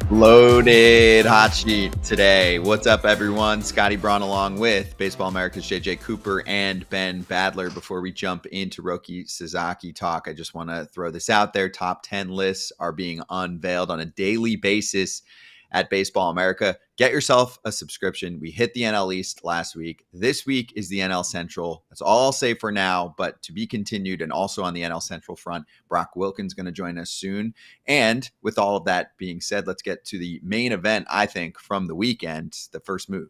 Loaded hot sheet today. What's up, everyone? Scotty Braun along with Baseball America's JJ Cooper and Ben Badler. Before we jump into Roki Sasaki talk, I just want to throw this out there. Top 10 lists are being unveiled on a daily basis at Baseball America. Get yourself a subscription. We hit the NL East last week. This week is the NL Central. That's all I'll say for now, but to be continued. And also on the NL Central front, Brock Wilken's going to join us soon. And with all of that being said, let's get to the main event, I think, from the weekend, the first move.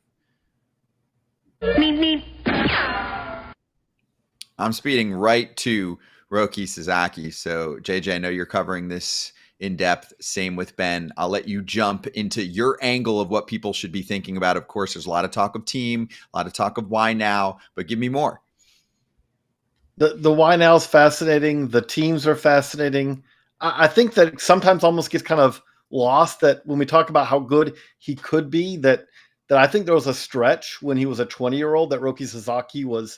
I'm speeding right to Roki Sasaki. So, JJ, I know you're covering this in depth. Same with Ben. I'll let you jump into your angle of what people should be thinking about. Of course, there's a lot of talk of team, a lot of talk of why now, but give me more. The why now is fascinating. The teams are fascinating. I think that sometimes almost gets kind of lost that when we talk about how good he could be, that I think there was a stretch when he was a 20-year-old that Roki Sasaki was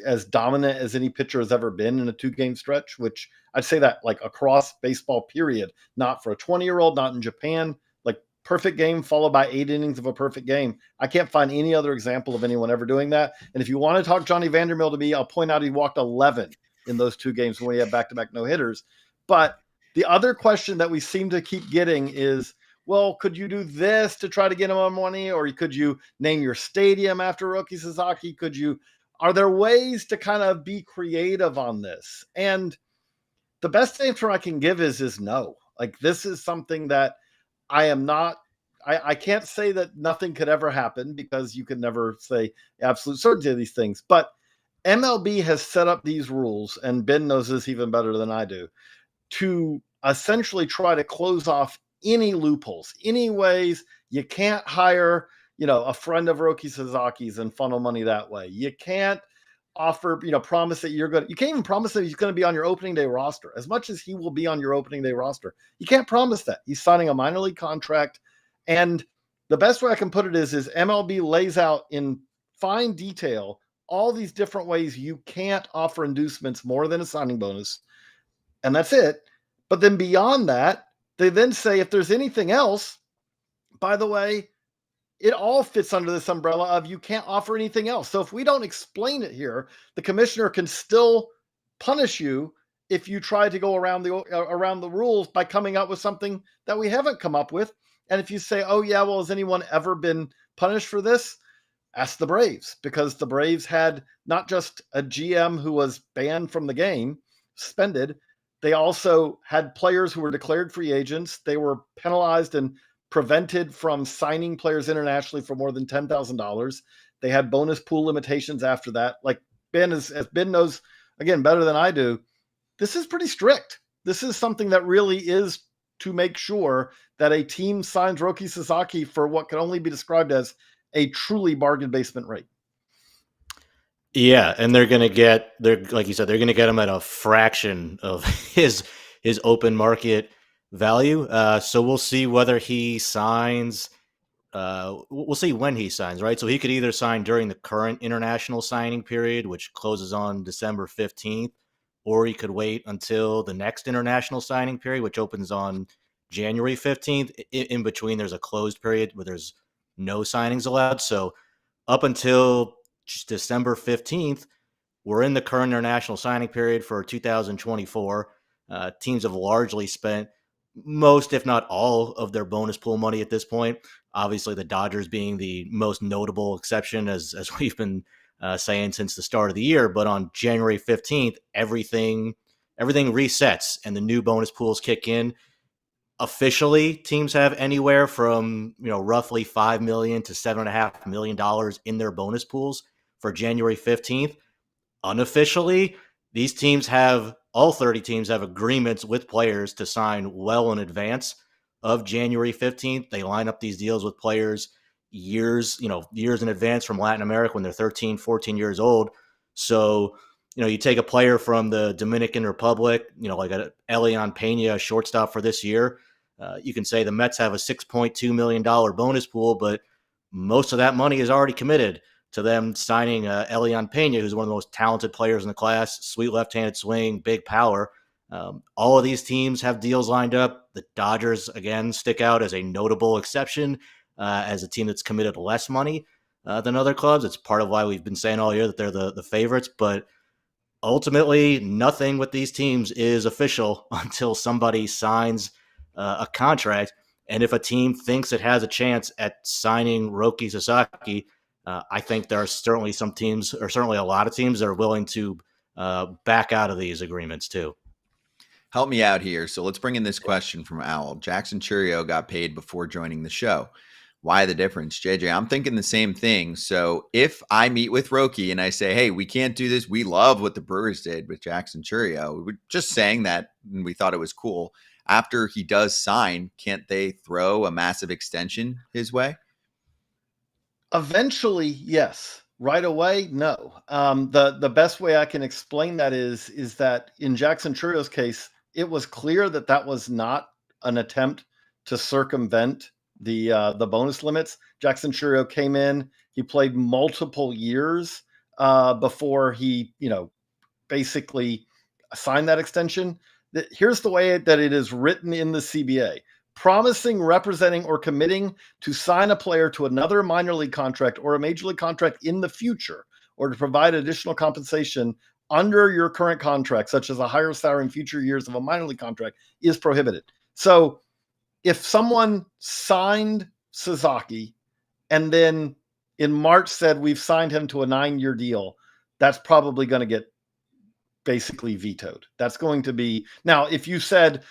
as dominant as any pitcher has ever been in a 2-game stretch, which I'd say that like across baseball period, not for a 20-year-old, not in Japan, like perfect game followed by 8 innings of a perfect game. I can't find any other example of anyone ever doing that. And if you want to talk Johnny Vandermill to me, I'll point out he walked 11 in those 2 games when he had back-to-back no-hitters. But the other question that we seem to keep getting is, well, could you do this to try to get him more money? Or could you name your stadium after Roki Sasaki? Are there ways to kind of be creative on this? And the best answer I can give is no. Like, this is something that I am not, I can't say that nothing could ever happen because you can never say absolute certainty of these things. But MLB has set up these rules, and Ben knows this even better than I do, to essentially try to close off any loopholes, any ways you can't hire a friend of Roki Sasaki's and funnel money that way. You can't offer, promise that you can't even promise that he's going to be on your opening day roster. As much as he will be on your opening day roster, you can't promise that. He's signing a minor league contract. And the best way I can put it is MLB lays out in fine detail all these different ways you can't offer inducements more than a signing bonus. And that's it. But then beyond that, they then say, if there's anything else, by the way, it all fits under this umbrella of you can't offer anything else. So if we don't explain it here, the commissioner can still punish you if you try to go around the rules by coming up with something that we haven't come up with. And if you say, oh yeah, well, has anyone ever been punished for this? Ask the Braves, because the Braves had not just a GM who was banned from the game, suspended. They also had players who were declared free agents. They were penalized and prevented from signing players internationally for more than $10,000. They had bonus pool limitations after that. Like as Ben knows, again, better than I do, this is pretty strict. This is something that really is to make sure that a team signs Roki Sasaki for what can only be described as a truly bargain basement rate. Yeah, and like you said, they're going to get him at a fraction of his open market value. So we'll see whether he signs. We'll see when he signs, right? So he could either sign during the current international signing period, which closes on December 15th, or he could wait until the next international signing period, which opens on January 15th. In between, there's a closed period where there's no signings allowed. So up until December 15th, we're in the current international signing period for 2024. Teams have largely spent most, if not all, of their bonus pool money at this point. Obviously, the Dodgers being the most notable exception, as we've been saying since the start of the year. But on January 15th, everything resets and the new bonus pools kick in. Officially, teams have anywhere from roughly $5 million to $7.5 million in their bonus pools for January 15th. Unofficially, all 30 teams have agreements with players to sign well in advance of January 15th. They line up these deals with players years in advance from Latin America when they're 13, 14 years old. So, you take a player from the Dominican Republic, like a Elian Pena, shortstop for this year. You can say the Mets have a $6.2 million bonus pool, but most of that money is already committed to them signing Elian Pena, who's one of the most talented players in the class, sweet left-handed swing, big power. All of these teams have deals lined up. The Dodgers, again, stick out as a notable exception as a team that's committed less money than other clubs. It's part of why we've been saying all year that they're the favorites. But ultimately, nothing with these teams is official until somebody signs a contract. And if a team thinks it has a chance at signing Roki Sasaki, I think there are certainly some teams, or certainly a lot of teams, that are willing to back out of these agreements too. Help me out here. So let's bring in this question from Owl. Jackson Churio got paid before joining the show. Why the difference? JJ, I'm thinking the same thing. So if I meet with Roki and I say, hey, we can't do this. We love what the Brewers did with Jackson Churio. We were just saying that and we thought it was cool. After he does sign, can't they throw a massive extension his way? Eventually, yes. Right away, no. The best way I can explain that is that in Jackson Churio's case, it was clear that that was not an attempt to circumvent the bonus limits. Jackson Churio came in. He played multiple years before he, basically signed that extension. Here's the way that it is written in the CBA. Promising, representing, or committing to sign a player to another minor league contract or a major league contract in the future, or to provide additional compensation under your current contract, such as a higher salary in future years of a minor league contract, is prohibited. So if someone signed Sasaki and then in March said we've signed him to a 9-year deal, that's probably going to get basically vetoed. That's going to be, now if you said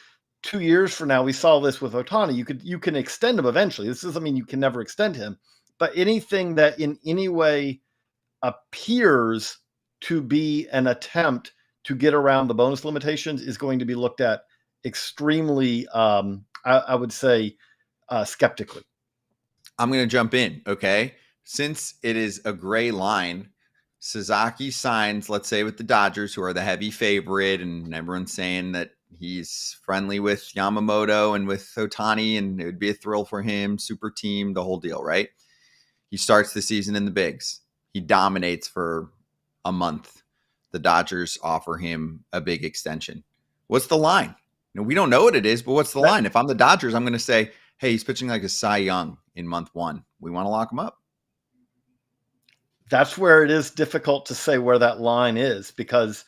2 years from now, we saw this with Ohtani, you can extend him eventually. This doesn't mean you can never extend him, but anything that in any way appears to be an attempt to get around the bonus limitations is going to be looked at extremely, I would say, skeptically. I'm going to jump in, okay? Since it is a gray line, Sasaki signs, let's say, with the Dodgers, who are the heavy favorite, and everyone's saying that he's friendly with Yamamoto and with Ohtani, and it would be a thrill for him, super team, the whole deal, right? He starts the season in the bigs. He dominates for a month. The Dodgers offer him a big extension. What's the line? We don't know what it is, but what's the line? If I'm the Dodgers, I'm going to say, hey, he's pitching like a Cy Young in month 1. We want to lock him up. That's where it is difficult to say where that line is, because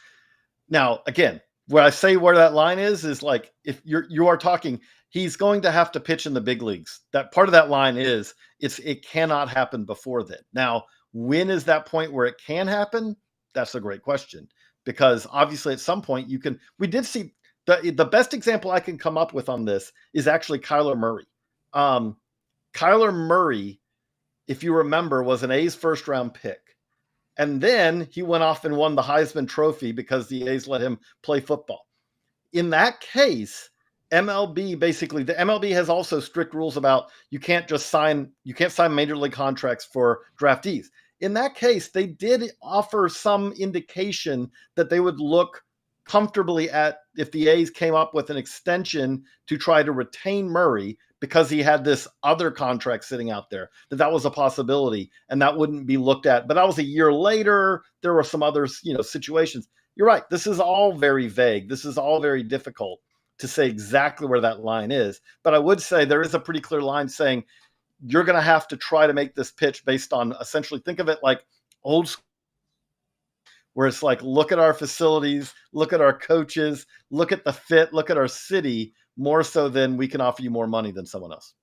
now, again, where I say where that line is like, if you are talking, he's going to have to pitch in the big leagues. That part of that line is it cannot happen before then. Now, when is that point where it can happen? That's a great question, because obviously at some point we did see the best example I can come up with on this is actually Kyler Murray. Kyler Murray, if you remember, was an A's first round pick. And then he went off and won the Heisman Trophy because the A's let him play football. In that case, the MLB has also strict rules about you can't sign major league contracts for draftees. In that case, they did offer some indication that they would look comfortably at if the A's came up with an extension to try to retain Murray because he had this other contract sitting out there, that was a possibility and that wouldn't be looked at. But that was a year later. There were some other, situations. You're right. This is all very vague. This is all very difficult to say exactly where that line is. But I would say there is a pretty clear line saying you're going to have to try to make this pitch based on, essentially, think of it like old school, where it's like, look at our facilities, look at our coaches, look at the fit, look at our city, more so than we can offer you more money than someone else.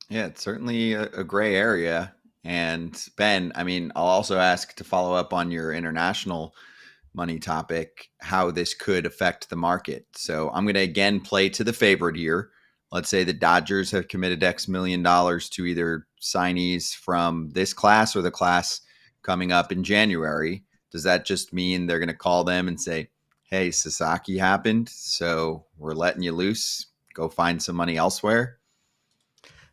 Yeah, it's certainly a gray area. And Ben, I'll also ask to follow up on your international money topic, how this could affect the market. So I'm going to again play to the favorite here. Let's say the Dodgers have committed X million dollars to either signees from this class or the class coming up in January. Does that just mean they're going to call them and say, hey, Sasaki happened, so we're letting you loose, go find some money elsewhere?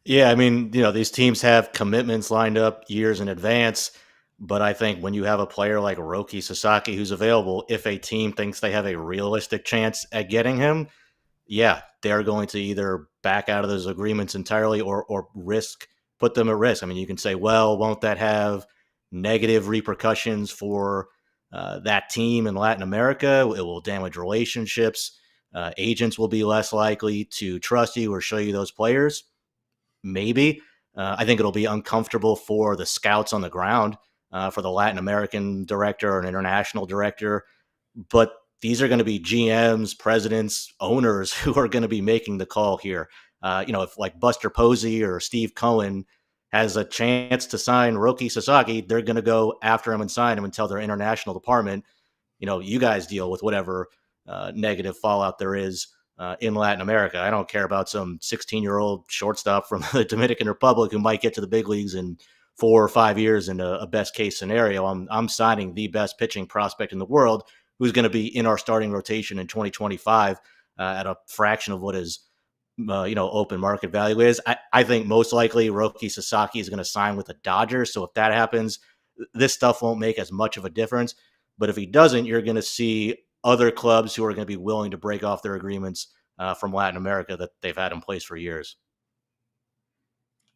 Yeah, these teams have commitments lined up years in advance, but I think when you have a player like Roki Sasaki who's available, if a team thinks they have a realistic chance at getting him, yeah, they're going to either back out of those agreements entirely or put them at risk. You can say, well, won't that have negative repercussions for that team in Latin America. It will damage relationships. Agents will be less likely to trust you or show you those players. Maybe. I think it'll be uncomfortable for the scouts on the ground, for the Latin American director or an international director. But these are going to be GMs, presidents, owners who are going to be making the call here. If like Buster Posey or Steve Cohen has a chance to sign Roki Sasaki, they're going to go after him and sign him and tell their international department, you guys deal with whatever negative fallout there is in Latin America. I don't care about some 16-year-old shortstop from the Dominican Republic who might get to the big leagues in 4 or 5 years in a best case scenario. I'm signing the best pitching prospect in the world who's going to be in our starting rotation in 2025 at a fraction of what his open market value is. I think most likely Roki Sasaki is going to sign with the Dodgers. So if that happens, this stuff won't make as much of a difference. But if he doesn't, you're going to see other clubs who are going to be willing to break off their agreements from Latin America that they've had in place for years.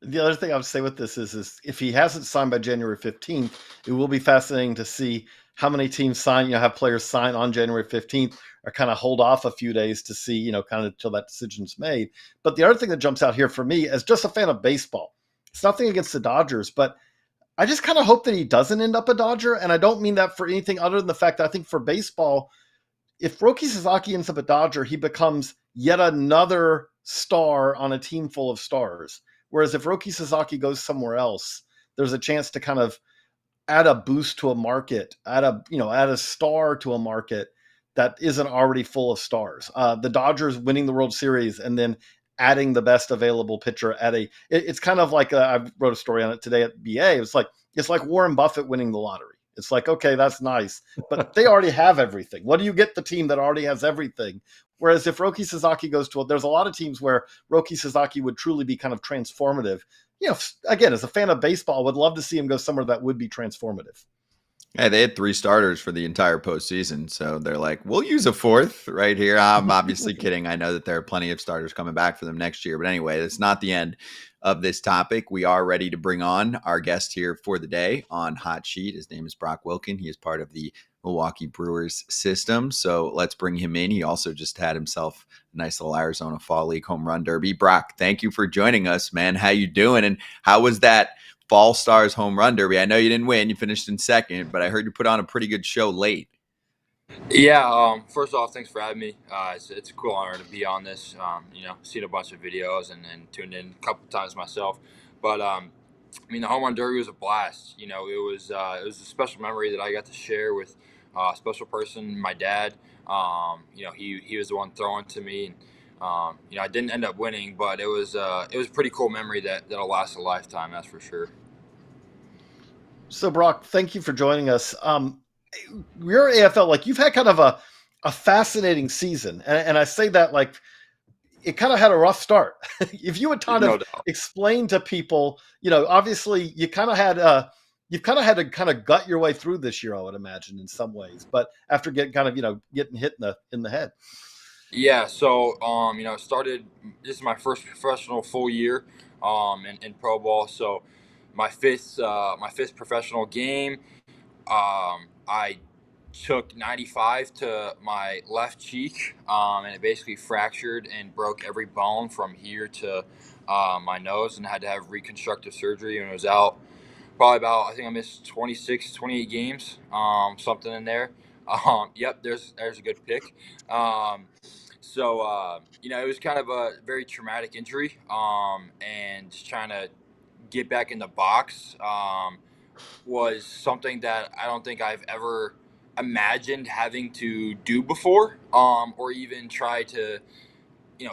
The other thing I would say with this is if he hasn't signed by January 15th, it will be fascinating to see how many teams sign, have players sign on January 15th or kind of hold off a few days to see, kind of until that decision's made. But the other thing that jumps out here for me as just a fan of baseball, it's nothing against the Dodgers, but I just kind of hope that he doesn't end up a Dodger. And I don't mean that for anything other than the fact that I think for baseball, if Roki Sasaki ends up a Dodger, he becomes yet another star on a team full of stars. Whereas if Roki Sasaki goes somewhere else, there's a chance to kind of add a boost to a market, add a star to a market that isn't already full of stars. The Dodgers winning the World Series and then adding the best available pitcher it's kind of like I wrote a story on it today at BA. It's like Warren Buffett winning the lottery. It's like, okay, that's nice, but they already have everything. What do you get the team that already has everything? Whereas if Roki Sasaki goes to there's a lot of teams where Roki Sasaki would truly be kind of transformative. Again, as a fan of baseball, I would love to see him go somewhere that would be transformative. Yeah, they had 3 starters for the entire postseason, so they're like, we'll use a 4th right here. I'm obviously kidding. I know that there are plenty of starters coming back for them next year, but anyway, that's not the end of this topic. We are ready to bring on our guest here for the day on Hot Sheet. His name is Brock Wilken. He is part of the Milwaukee Brewers system, so let's bring him in. He also just had himself a nice little Arizona Fall League home run derby. Brock, thank you for joining us, man. How you doing? And how was that Fall Stars home run derby? I know you didn't win. You finished in second, but I heard you put on a pretty good show late. Yeah, first off, thanks for having me. It's a cool honor to be on this. Seen a bunch of videos and tuned in a couple times myself. But the home run derby was a blast. It was a special memory that I got to share with a special person, my dad. He was the one throwing to me. And, I didn't end up winning, but it was a pretty cool memory that'll last a lifetime. That's for sure. So Brock, thank you for joining us. Your AFL, you've had kind of a fascinating season, and I say that it kind of had a rough start. If you would kind of explain to people, obviously you kind of had you've kind of had to kind of gut your way through this year, I would imagine, in some ways. But after getting hit in the head. Yeah. So started. This is my first professional full year in pro ball. So my fifth professional game. I took 95 to my left cheek, and it basically fractured and broke every bone from here to my nose, and had to have reconstructive surgery, and it was out probably about, I think I missed 26, 28 games, something in there. Yep, there's a good pick. It was kind of a very traumatic injury, and just trying to get back in the box was something that I don't think I've ever imagined having to do before, or even try to,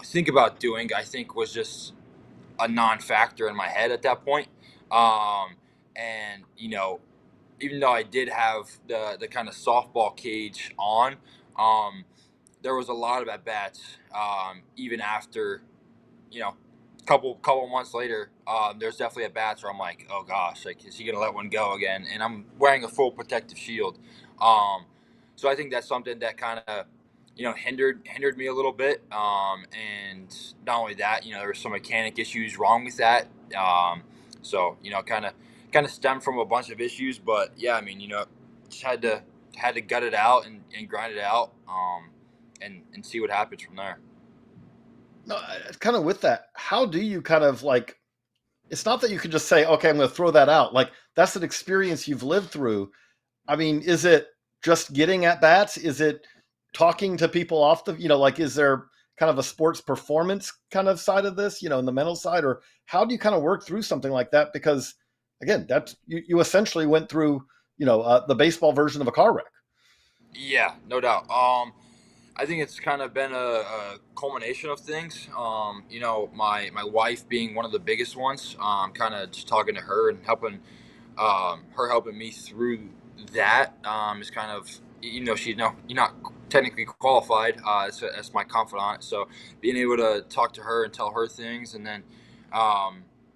think about doing. I think was just a non-factor in my head at that point. And even though I did have the kind of softball cage on, there was a lot of at bats, even after, couple months later, there's definitely at bats where I'm like, oh gosh, is he gonna let one go again? And I'm wearing a full protective shield, so I think that's something that kind of hindered me a little bit. And not only that, there were some mechanic issues wrong with that. So kind of stemmed from a bunch of issues, but yeah, just had to had to gut it out and grind it out, and see what happens from there. No, kind of with that, how do you kind of like, it's not that you can just say, okay, I'm going to throw that out. Like, that's an experience you've lived through. I mean, is it just getting at bats? Is it talking to people off the, like, is there kind of a sports performance kind of side of this, in the mental side? Or how do you kind of work through something like that? Because again, that's, you essentially went through, the baseball version of a car wreck. Yeah, no doubt. I think it's kind of been a culmination of things. My wife being one of the biggest ones. Kind of just talking to her and helping me through that. Is kind of, she's you're not technically qualified. That's my confidant. So being able to talk to her and tell her things, and then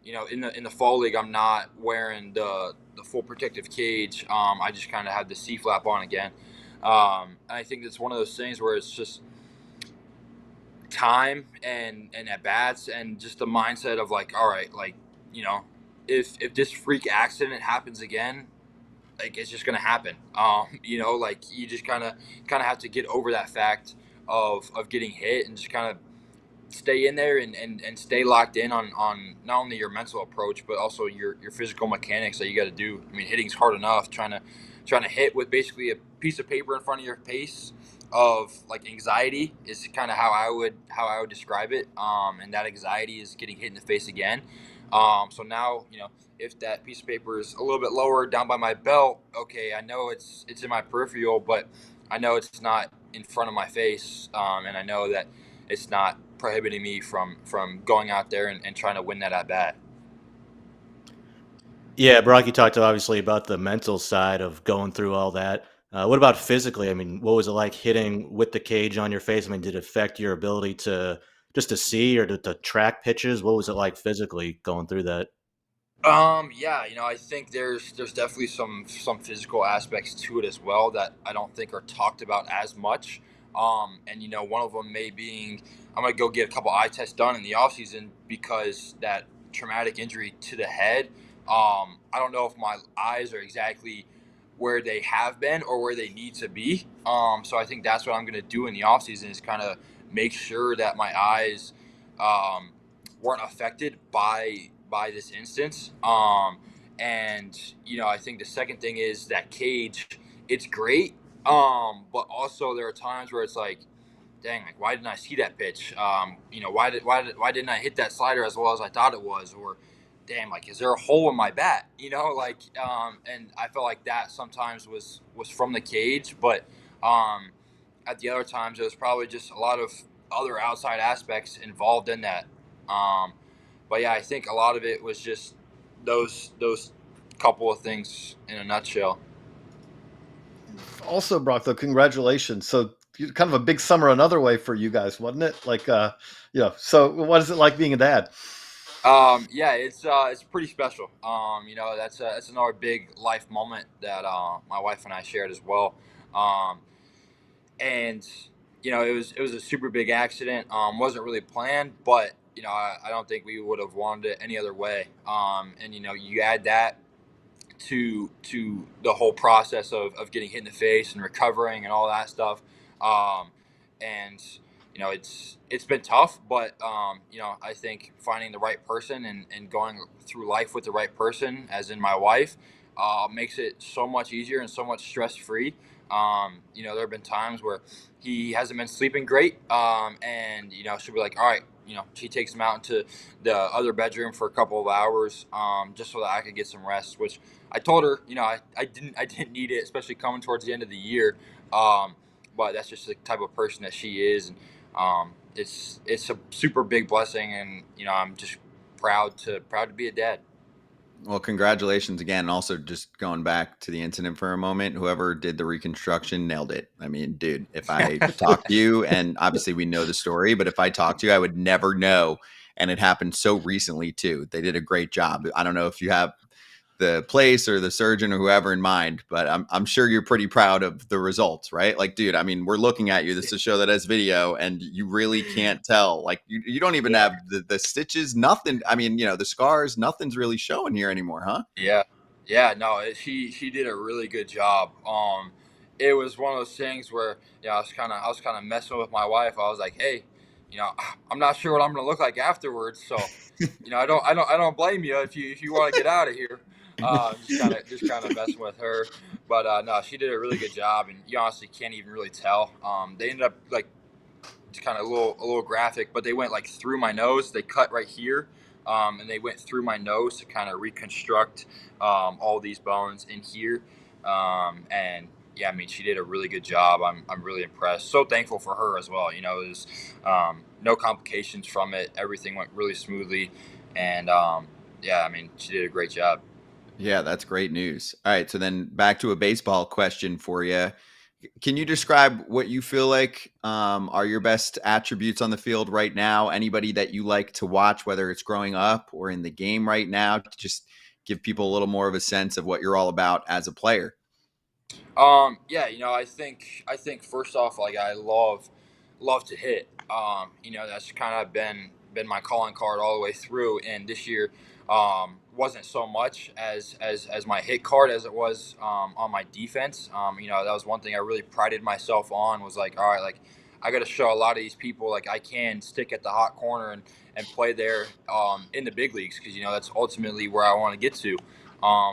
in the fall league, I'm not wearing the full protective cage. I just kind of have the C flap on again. I think it's one of those things where it's just time and at bats and just the mindset of like, all right, like, if this freak accident happens again, like it's just gonna happen. Like you just kind of have to get over that fact of getting hit and just kind of stay in there and stay locked in on not only your mental approach but also your physical mechanics that you got to do. I mean, hitting's hard enough. Trying to hit with basically a piece of paper in front of your face of like anxiety is kind of how I would describe it. And that anxiety is getting hit in the face again. So now, if that piece of paper is a little bit lower down by my belt, okay, I know it's in my peripheral, but I know it's not in front of my face. And I know that it's not prohibiting me from going out there and trying to win that at bat. Yeah, Brock, you talked obviously about the mental side of going through all that. What about physically? I mean, what was it like hitting with the cage on your face? I mean, did it affect your ability to see or to track pitches? What was it like physically going through that? Yeah, I think there's definitely some physical aspects to it as well that I don't think are talked about as much. And one of them may being I'm gonna go get a couple eye tests done in the off season because that traumatic injury to the head. I don't know if my eyes are exactly where they have been or where they need to be. So I think that's what I'm gonna do in the off season is kind of make sure that my eyes um, weren't affected by this instance. And I think the second thing is that cage. It's great, but also there are times where it's like, dang, like why didn't I see that pitch? Why didn't I hit that slider as well as I thought it was? Or damn, like is there a hole in my bat? And I felt like that sometimes was from the cage, but at the other times it was probably just a lot of other outside aspects involved in that. But yeah, I think a lot of it was just those couple of things in a nutshell. Also, Brock, though, congratulations. So kind of a big summer another way for you guys, wasn't it? Like, so what is it like being a dad? Yeah, it's pretty special. That's another big life moment that my wife and I shared as well. And it was a super big accident. Wasn't really planned, but I don't think we would have wanted it any other way. And you add that to the whole process of getting hit in the face and recovering and all that stuff. And it's been tough, but I think finding the right person and going through life with the right person, as in my wife, makes it so much easier and so much stress free. There have been times where he hasn't been sleeping great, and she'll be like, all right, she takes him out into the other bedroom for a couple of hours, just so that I could get some rest, which I told her, I didn't need it, especially coming towards the end of the year. But that's just the type of person that she is. And it's a super big blessing. And, I'm just proud to be a dad. Well, congratulations again. And also just going back to the incident for a moment, whoever did the reconstruction nailed it. I mean, dude, if I talked to you, and obviously we know the story, but if I talked to you, I would never know. And it happened so recently too. They did a great job. I don't know if you have the place or the surgeon or whoever in mind, but I'm sure you're pretty proud of the results, right? Like, dude, I mean, we're looking at you. This is a show that has video, and you really can't tell. Like, you don't even have the stitches, nothing. I mean, the scars, nothing's really showing here anymore, huh? Yeah. Yeah, no, she did a really good job. it was one of those things where, I was kind of messing with my wife. I was like, hey, I'm not sure what I'm going to look like afterwards. So, I don't blame you if you want to get out of here. Just kind of messing with her, but no, she did a really good job, and you honestly can't even really tell. They ended up like it's kind of a little graphic, but they went like through my nose. They cut right here, and they went through my nose to kind of reconstruct all these bones in here. And yeah, I mean, she did a really good job. I'm really impressed. So thankful for her as well. It was no complications from it. Everything went really smoothly, and yeah, I mean, she did a great job. Yeah, that's great news. All right, so then back to a baseball question for you. Can you describe what you feel like are your best attributes on the field right now? Anybody that you like to watch, whether it's growing up or in the game right now, to just give people a little more of a sense of what you're all about as a player? Yeah, I think first off, like I love to hit. That's kind of been my calling card all the way through. And this year, wasn't so much as my hit card as it was on my defense. That was one thing I really prided myself on. Was like, all right, like I got to show a lot of these people like I can stick at the hot corner and play there in the big leagues, because that's ultimately where I want to get to.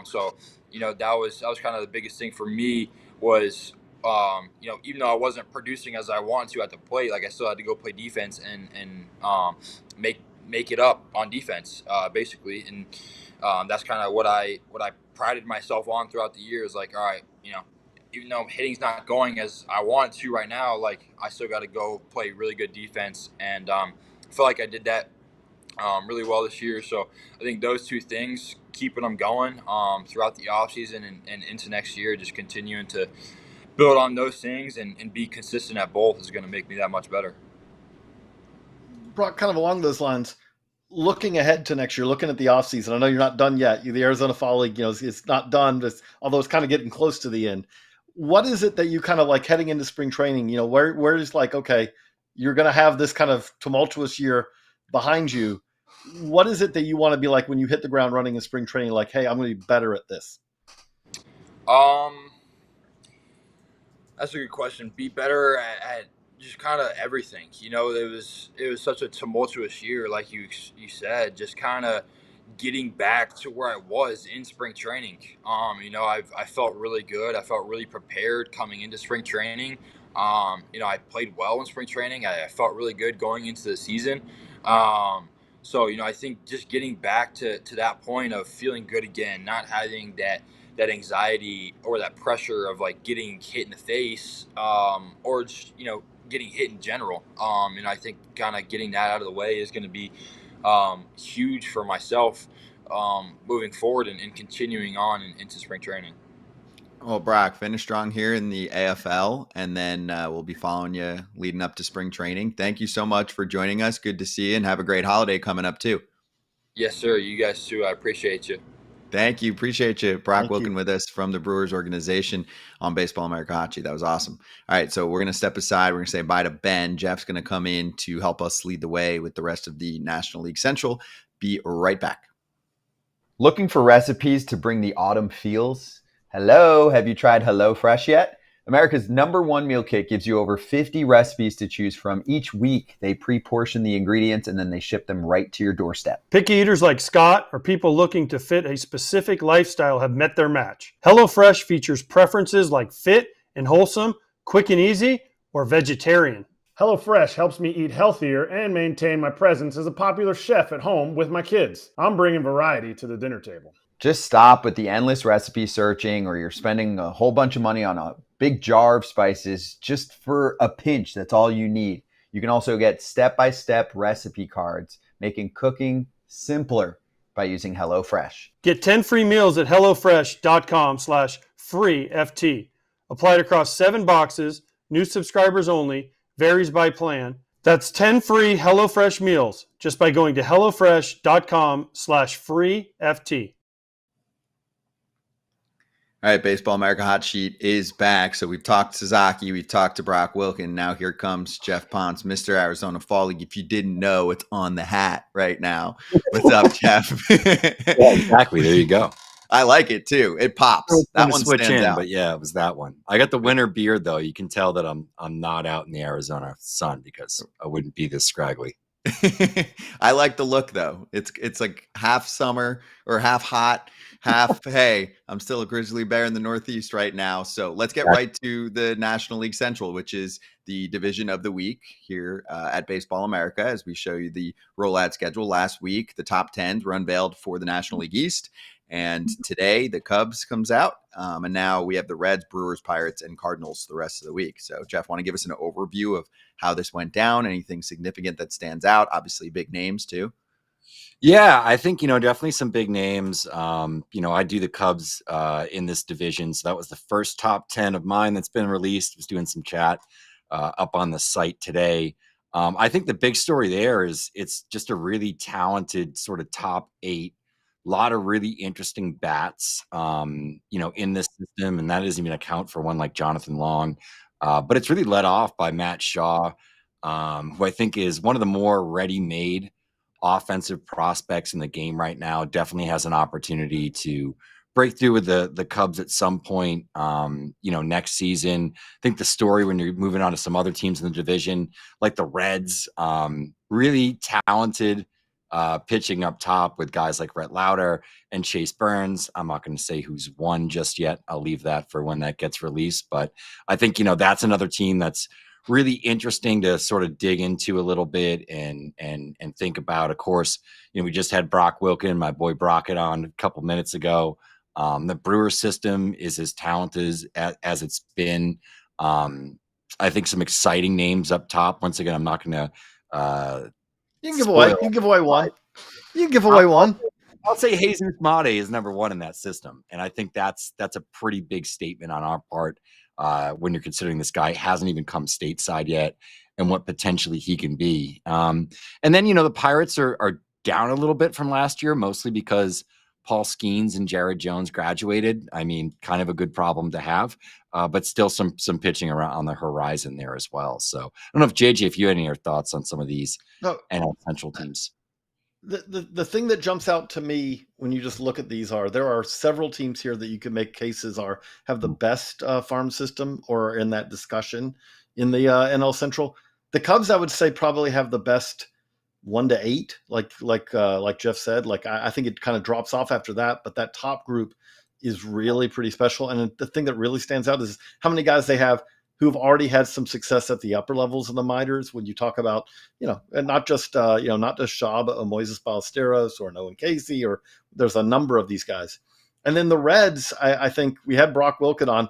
So that was kind of the biggest thing for me was, even though I wasn't producing as I wanted to at the plate, like I still had to go play defense and make it up on defense, basically. And that's kind of what I prided myself on throughout the years. Like, all right, even though hitting's not going as I want to right now, like I still got to go play really good defense. And I feel like I did that really well this year. So I think those two things, keeping them going throughout the offseason and into next year, just continuing to build on those things and be consistent at both, is going to make me that much better. Brock, kind of along those lines, looking ahead to next year, looking at the offseason, I know you're not done yet. The Arizona Fall League, it's not done, although it's kind of getting close to the end. What is it that you kind of like heading into spring training? Where is like, okay, you're going to have this kind of tumultuous year behind you. What is it that you want to be like when you hit the ground running in spring training? Like, hey, I'm going to be better at this. That's a good question. Be better at just kind of everything. It was such a tumultuous year, like you said. Just kind of getting back to where I was in spring training. I felt really good. I felt really prepared coming into spring training. I played well in spring training. I felt really good going into the season. So I think just getting back to that point of feeling good again, not having that anxiety or that pressure of like getting hit in the face, or just, getting hit in general. And I think kind of getting that out of the way is going to be huge for myself moving forward and continuing on into spring training. Well, Brock, finish strong here in the AFL, and then we'll be following you leading up to spring training. Thank you so much for joining us. Good to see you, and have a great holiday coming up too. Yes, sir. You guys too. I appreciate you. Thank you. Appreciate you. Brock Thank you. Wilken with us from the Brewers organization on Baseball America Hot Sheet. That was awesome. All right, so we're going to step aside. We're going to say bye to Ben. Geoff's going to come in to help us lead the way with the rest of the National League Central. Be right back. Looking for recipes to bring the autumn feels? Hello, have you tried HelloFresh yet? America's #1 meal kit gives you over 50 recipes to choose from each week. They pre-portion the ingredients and then they ship them right to your doorstep. Picky eaters like Scott or people looking to fit a specific lifestyle have met their match. HelloFresh features preferences like fit and wholesome, quick and easy, or vegetarian. HelloFresh helps me eat healthier and maintain my presence as a popular chef at home with my kids. I'm bringing variety to the dinner table. Just stop with the endless recipe searching, or you're spending a whole bunch of money on a big jar of spices just for a pinch. That's all you need. You can also get step-by-step recipe cards, making cooking simpler by using HelloFresh. Get 10 free meals at HelloFresh.com/freeFT. Applied across 7 boxes, new subscribers only, varies by plan. That's 10 free HelloFresh meals just by going to HelloFresh.com/freeFT. All right, Baseball America Hot Sheet is back. So we've talked to Sasaki, we've talked to Brock Wilken. Now here comes Geoff Pontes, Mr. Arizona Fall League. If you didn't know, it's on the hat right now. What's up, Geoff? Yeah, exactly. There you go. I like it too. It pops. That one switch stands in, out. but yeah, it was that one. I got the winter beard though. You can tell that I'm not out in the Arizona sun because I wouldn't be this scraggly. I like the look though. It's like half summer or half hot, half hey, I'm still a grizzly bear in the Northeast right now. So let's get right to the National League Central, which is the division of the week here at Baseball America. As we show you the rollout schedule last week, the top 10s were unveiled for the National League East. And today the Cubs comes out. And now we have the Reds, Brewers, Pirates, and Cardinals the rest of the week. So Geoff, want to give us an overview of how this went down? Anything significant that stands out? Obviously big names too. Yeah, I think, definitely some big names. I do the Cubs in this division. So that was the first top 10 of mine that's been released. I was doing some chat up on the site today. I think the big story there is it's just a really talented sort of top 8. A lot of really interesting bats, in this system. And that doesn't even account for one like Jonathan Long. But it's really led off by Matt Shaw, who I think is one of the more ready-made offensive prospects in the game right now. Definitely has an opportunity to break through with the Cubs at some point, next season. I think the story when you're moving on to some other teams in the division, like the Reds, really talented pitching up top with guys like Rhett Lauder and Chase Burns. I'm not going to say who's won just yet. I'll leave that for when that gets released. But I think, that's another team that's really interesting to sort of dig into a little bit and think about. Of course, we just had Brock Wilken, my boy Brockett, on a couple minutes ago. The Brewers system is as talented as it's been. I think some exciting names up top. Once again, I'm not going to You can give away. You can give away one. You can give away one. I'll say Jesus Mate is number 1 in that system, and I think that's a pretty big statement on our part when you're considering this guy hasn't even come stateside yet, and what potentially he can be. And then the Pirates are down a little bit from last year, mostly because Paul Skeens and Jared Jones graduated. I mean, kind of a good problem to have, but still some pitching around on the horizon there as well. So I don't know if JJ, if you had any other thoughts on some of these NL Central teams. The thing that jumps out to me when you just look at these there are several teams here that you could make cases have the best farm system or are in that discussion in the NL Central. The Cubs, I would say, probably have the best 1 to 8, like Geoff said. Like I think it kind of drops off after that, but that top group is really pretty special. And the thing that really stands out is how many guys they have who've already had some success at the upper levels of the minors. When you talk about, and not just Shaw, but Moises Ballesteros or Nolan Casey, or there's a number of these guys. And then the Reds, I think we had Brock Wilken on,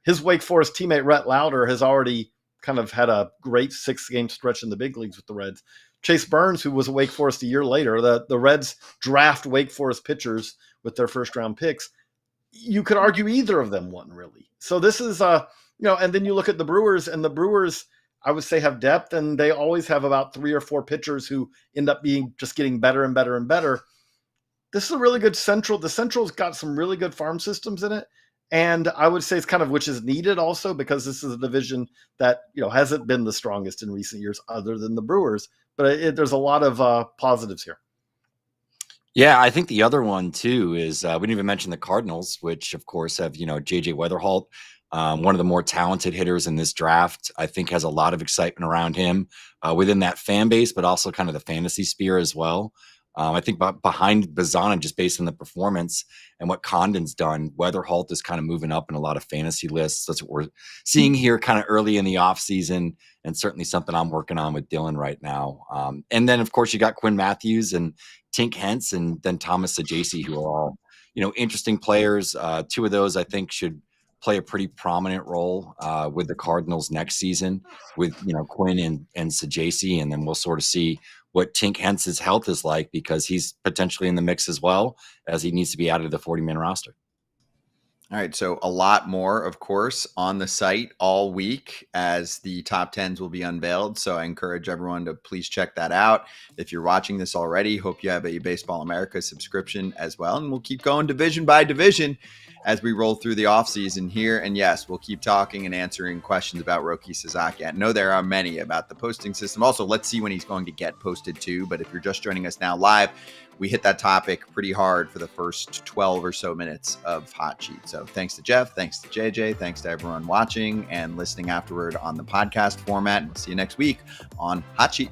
his Wake Forest teammate Rhett Lauder has already kind of had a great 6-game stretch in the big leagues with the Reds. Chase Burns, who was at Wake Forest a year later, the Reds draft Wake Forest pitchers with their first-round picks. You could argue either of them won, really. So this is, and then you look at the Brewers, and the Brewers, I would say, have depth, and they always have about 3 or 4 pitchers who end up getting better and better and better. This is a really good Central. The Central's got some really good farm systems in it. And I would say it's kind of which is needed also because this is a division that, hasn't been the strongest in recent years other than the Brewers. But there's a lot of positives here. Yeah, I think the other one, too, is we didn't even mention the Cardinals, which, of course, have, J.J. Weatherholt, one of the more talented hitters in this draft. I think has a lot of excitement around him within that fan base, but also kind of the fantasy sphere as well. I think behind Bazana, just based on the performance and what Condon's done, Weatherholt is kind of moving up in a lot of fantasy lists. That's what we're seeing here kind of early in the offseason, and certainly something I'm working on with Dylan right now. And then, of course, you got Quinn Matthews and Tink Hence and then Thomas Sajaci, who are all, interesting players. 2 of those, I think, should play a pretty prominent role with the Cardinals next season with, Quinn and Sajaci. And then we'll sort of see what Tink Hence's health is like because he's potentially in the mix as well as he needs to be added to the 40-man roster. All right, so a lot more, of course, on the site all week as the top 10s will be unveiled. So I encourage everyone to please check that out. If you're watching this already, hope you have a Baseball America subscription as well. And we'll keep going division by division as we roll through the offseason here. And yes, we'll keep talking and answering questions about Roki Sasaki. I know there are many about the posting system. Also, let's see when he's going to get posted too. But if you're just joining us now live, we hit that topic pretty hard for the first 12 or so minutes of Hot Sheet. So thanks to Geoff, thanks to JJ, thanks to everyone watching and listening afterward on the podcast format. And we'll see you next week on Hot Sheet.